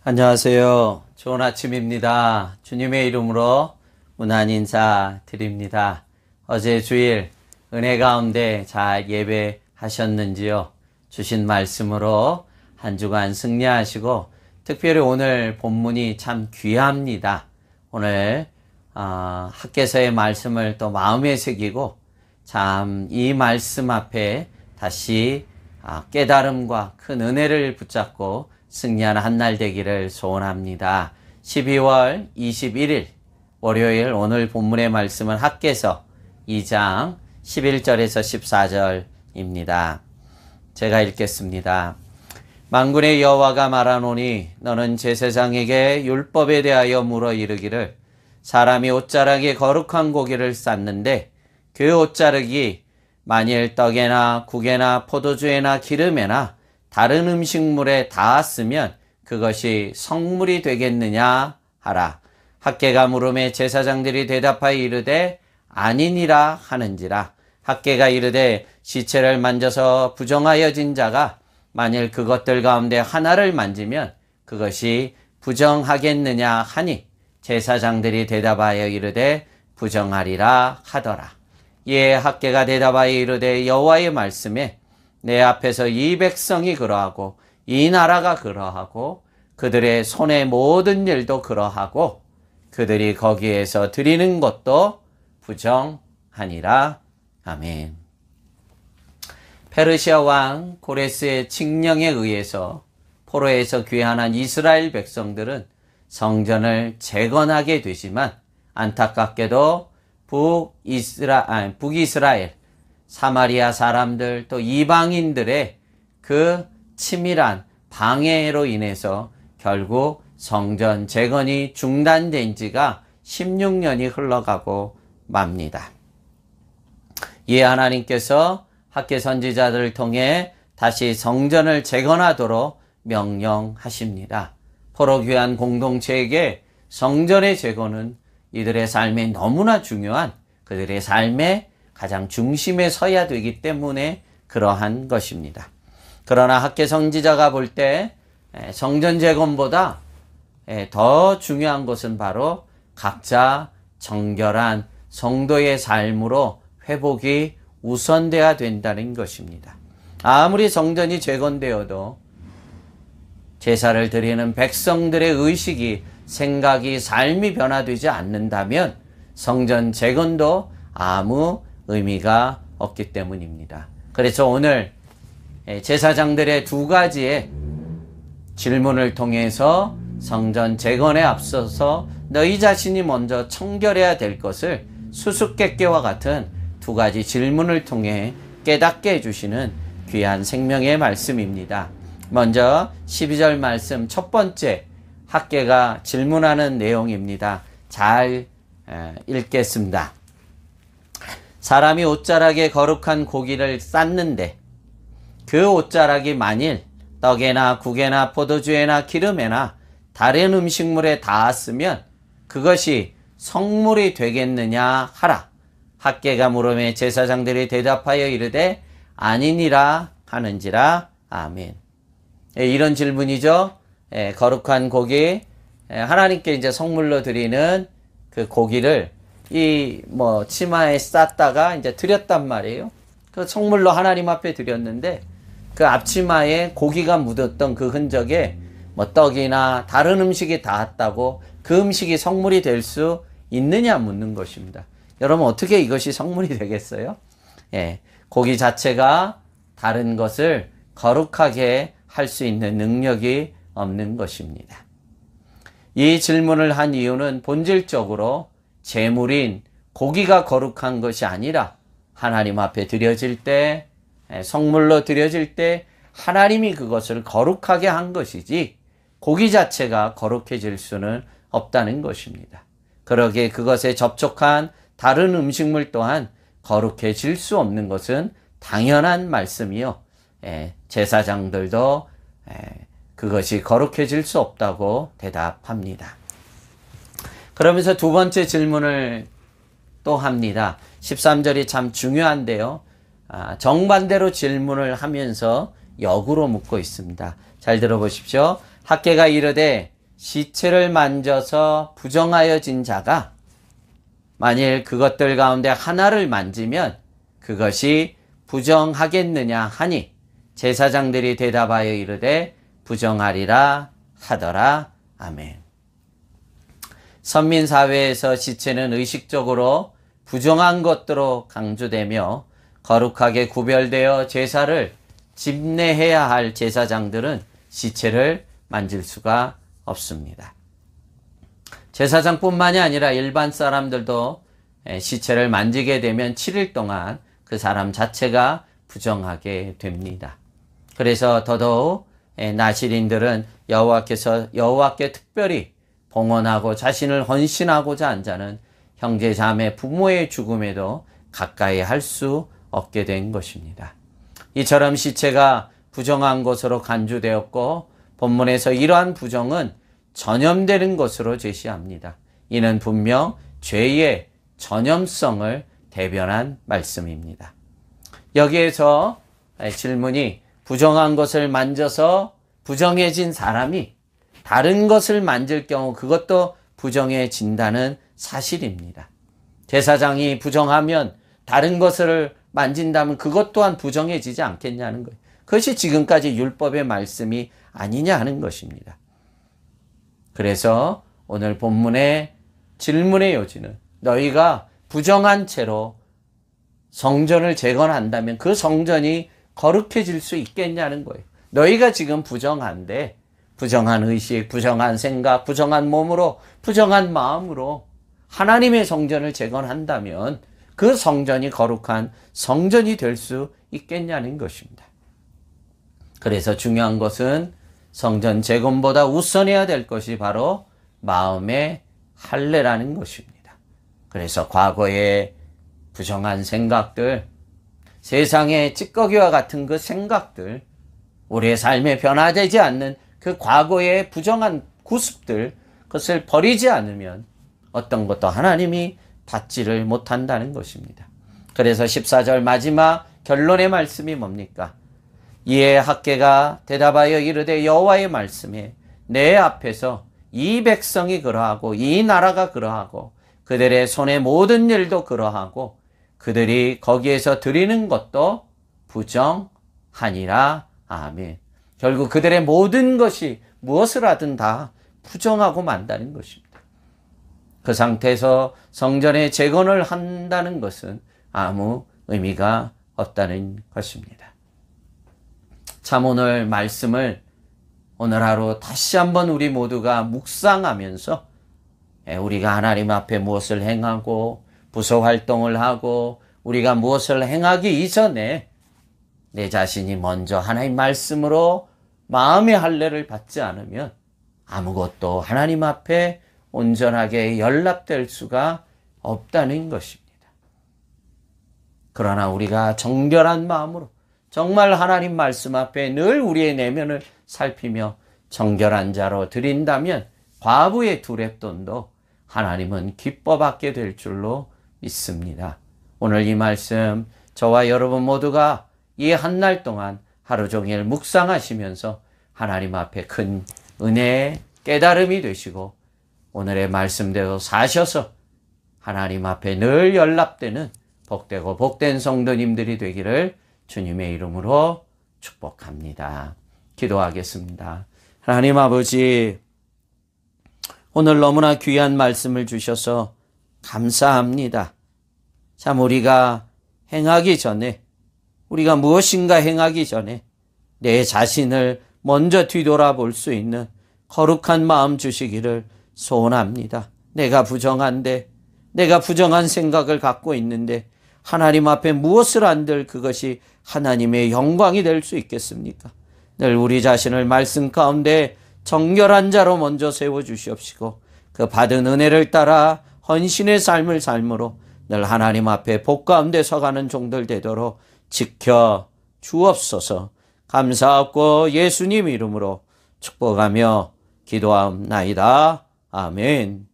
안녕하세요. 좋은 아침입니다. 주님의 이름으로 문안 인사 드립니다. 어제 주일 은혜 가운데 잘 예배하셨는지요? 주신 말씀으로 한 주간 승리하시고 특별히 오늘 본문이 참 귀합니다. 오늘 학개서의 말씀을 또 마음에 새기고 참 이 말씀 앞에 다시 깨달음과 큰 은혜를 붙잡고 승리하는 한 날 되기를 소원합니다. 12월 21일 월요일 오늘 본문의 말씀은 학개서 2장 11절에서 14절입니다. 제가 읽겠습니다. 만군의 여호와가 말하노니 너는 제사장에게 율법에 대하여 물어 이르기를 사람이 옷자락에 거룩한 고기를 쌓는데 그 옷자락이 만일 떡에나 국에나 포도주에나 기름에나 다른 음식물에 닿았으면 그것이 성물이 되겠느냐 하라. 학개가 물음에 제사장들이 대답하여 이르되 아니니라 하는지라. 학개가 이르되 시체를 만져서 부정하여진 자가 만일 그것들 가운데 하나를 만지면 그것이 부정하겠느냐 하니 제사장들이 대답하여 이르되 부정하리라 하더라. 이에 학개가 대답하여 이르되 여호와의 말씀에 내 앞에서 이 백성이 그러하고 이 나라가 그러하고 그들의 손의 모든 일도 그러하고 그들이 거기에서 드리는 것도 부정하니라. 아멘. 페르시아 왕 고레스의 칙령에 의해서 포로에서 귀환한 이스라엘 백성들은 성전을 재건하게 되지만 안타깝게도 북이스라엘 사마리아 사람들 또 이방인들의 그 치밀한 방해로 인해서 결국 성전 재건이 중단된 지가 16년이 흘러가고 맙니다. 이에 하나님께서 학개 선지자들을 통해 다시 성전을 재건하도록 명령하십니다. 포로 귀한 공동체에게 성전의 재건은 이들의 삶에 너무나 중요한 그들의 삶의 가장 중심에 서야 되기 때문에 그러한 것입니다. 그러나 학개 선지자가 볼 때 성전 재건보다 더 중요한 것은 바로 각자 정결한 성도의 삶으로 회복이 우선돼야 된다는 것입니다. 아무리 성전이 재건되어도 제사를 드리는 백성들의 의식이, 생각이, 삶이 변화되지 않는다면 성전 재건도 아무 의미가 없기 때문입니다. 그래서 오늘 제사장들의 두 가지의 질문을 통해서 성전 재건에 앞서서 너희 자신이 먼저 청결해야 될 것을 수수께끼와 같은 두 가지 질문을 통해 깨닫게 해주시는 귀한 생명의 말씀입니다. 먼저 12절 말씀 첫 번째 학개가 질문하는 내용입니다. 잘 읽겠습니다. 사람이 옷자락에 거룩한 고기를 쌓는데 그 옷자락이 만일 떡에나 국에나 포도주에나 기름에나 다른 음식물에 닿았으면 그것이 성물이 되겠느냐 하라. 학개가 물음에 제사장들이 대답하여 이르되 아니니라 하는지라. 아멘. 이런 질문이죠. 거룩한 고기, 하나님께 이제 성물로 드리는 그 고기를 치마에 쌌다가 이제 드렸단 말이에요. 그 성물로 하나님 앞에 드렸는데 그 앞치마에 고기가 묻었던 그 흔적에 떡이나 다른 음식이 닿았다고 그 음식이 성물이 될 수 있느냐 묻는 것입니다. 여러분 어떻게 이것이 성물이 되겠어요? 고기 자체가 다른 것을 거룩하게 할 수 있는 능력이 없는 것입니다. 이 질문을 한 이유는 본질적으로 제물인 고기가 거룩한 것이 아니라 하나님 앞에 드려질 때, 성물로 드려질 때 하나님이 그것을 거룩하게 한 것이지 고기 자체가 거룩해질 수는 없다는 것입니다. 그러기에 그것에 접촉한 다른 음식물 또한 거룩해질 수 없는 것은 당연한 말씀이요. 제사장들도 그것이 거룩해질 수 없다고 대답합니다. 그러면서 두 번째 질문을 또 합니다. 13절이 참 중요한데요. 정반대로 질문을 하면서 역으로 묻고 있습니다. 잘 들어보십시오. 학개가 이르되 시체를 만져서 부정하여진 자가 만일 그것들 가운데 하나를 만지면 그것이 부정하겠느냐 하니 제사장들이 대답하여 이르되 부정하리라 하더라. 아멘. 선민사회에서 시체는 의식적으로 부정한 것으로 강조되며 거룩하게 구별되어 제사를 집례해야 할 제사장들은 시체를 만질 수가 없습니다. 제사장뿐만이 아니라 일반 사람들도 시체를 만지게 되면 7일 동안 그 사람 자체가 부정하게 됩니다. 그래서 더더욱 나실인들은 여호와께 특별히 봉헌하고 자신을 헌신하고자 한 자는 형제 자매 부모의 죽음에도 가까이 할 수 없게 된 것입니다. 이처럼 시체가 부정한 것으로 간주되었고 본문에서 이러한 부정은 전염되는 것으로 제시합니다. 이는 분명 죄의 전염성을 대변한 말씀입니다. 여기에서 질문이 부정한 것을 만져서 부정해진 사람이 다른 것을 만질 경우 그것도 부정해진다는 사실입니다. 제사장이 부정하면 다른 것을 만진다면 그것 또한 부정해지지 않겠냐는 거예요. 그것이 지금까지 율법의 말씀이 아니냐 하는 것입니다. 그래서 오늘 본문의 질문의 요지는 너희가 부정한 채로 성전을 재건한다면 그 성전이 거룩해질 수 있겠냐는 거예요. 너희가 지금 부정한데 부정한 의식, 부정한 생각, 부정한 몸으로, 부정한 마음으로 하나님의 성전을 재건한다면 그 성전이 거룩한 성전이 될 수 있겠냐는 것입니다. 그래서 중요한 것은 성전 재건보다 우선해야 될 것이 바로 마음의 할례라는 것입니다. 그래서 과거의 부정한 생각들, 세상의 찌꺼기와 같은 그 생각들, 우리의 삶에 변화되지 않는 그 과거의 부정한 구습들, 그것을 버리지 않으면 어떤 것도 하나님이 받지를 못한다는 것입니다. 그래서 14절 마지막 결론의 말씀이 뭡니까? 이에 학개가 대답하여 이르되 여호와의 말씀에 내 앞에서 이 백성이 그러하고 이 나라가 그러하고 그들의 손의 모든 일도 그러하고 그들이 거기에서 드리는 것도 부정하니라. 아멘. 결국 그들의 모든 것이 무엇을 하든 다 부정하고 만다는 것입니다. 그 상태에서 성전의 재건을 한다는 것은 아무 의미가 없다는 것입니다. 참 오늘 말씀을 오늘 하루 다시 한번 우리 모두가 묵상하면서 우리가 하나님 앞에 무엇을 행하고 부서 활동을 하고 우리가 무엇을 행하기 이전에 내 자신이 먼저 하나님 말씀으로 마음의 할례를 받지 않으면 아무것도 하나님 앞에 온전하게 연락될 수가 없다는 것입니다. 그러나 우리가 정결한 마음으로 정말 하나님 말씀 앞에 늘 우리의 내면을 살피며 정결한 자로 드린다면 과부의 두렙돈도 하나님은 기뻐 받게 될 줄로 믿습니다. 오늘 이 말씀 저와 여러분 모두가 이 한 날 동안 하루 종일 묵상하시면서 하나님 앞에 큰 은혜의 깨달음이 되시고 오늘의 말씀대로 사셔서 하나님 앞에 늘 연락되는 복되고 복된 성도님들이 되기를 주님의 이름으로 축복합니다. 기도하겠습니다. 하나님 아버지, 오늘 너무나 귀한 말씀을 주셔서 감사합니다. 참 우리가 행하기 전에, 우리가 무엇인가 행하기 전에 내 자신을 먼저 뒤돌아볼 수 있는 거룩한 마음 주시기를 소원합니다. 내가 부정한데, 내가 부정한 생각을 갖고 있는데 하나님 앞에 무엇을 한들 그것이 하나님의 영광이 될 수 있겠습니까? 늘 우리 자신을 말씀 가운데 정결한 자로 먼저 세워주시옵시고 그 받은 은혜를 따라 헌신의 삶을 삶으로 늘 하나님 앞에 복 가운데 서가는 종들 되도록 지켜 주옵소서. 감사하고 예수님 이름으로 축복하며 기도하옵나이다. 아멘.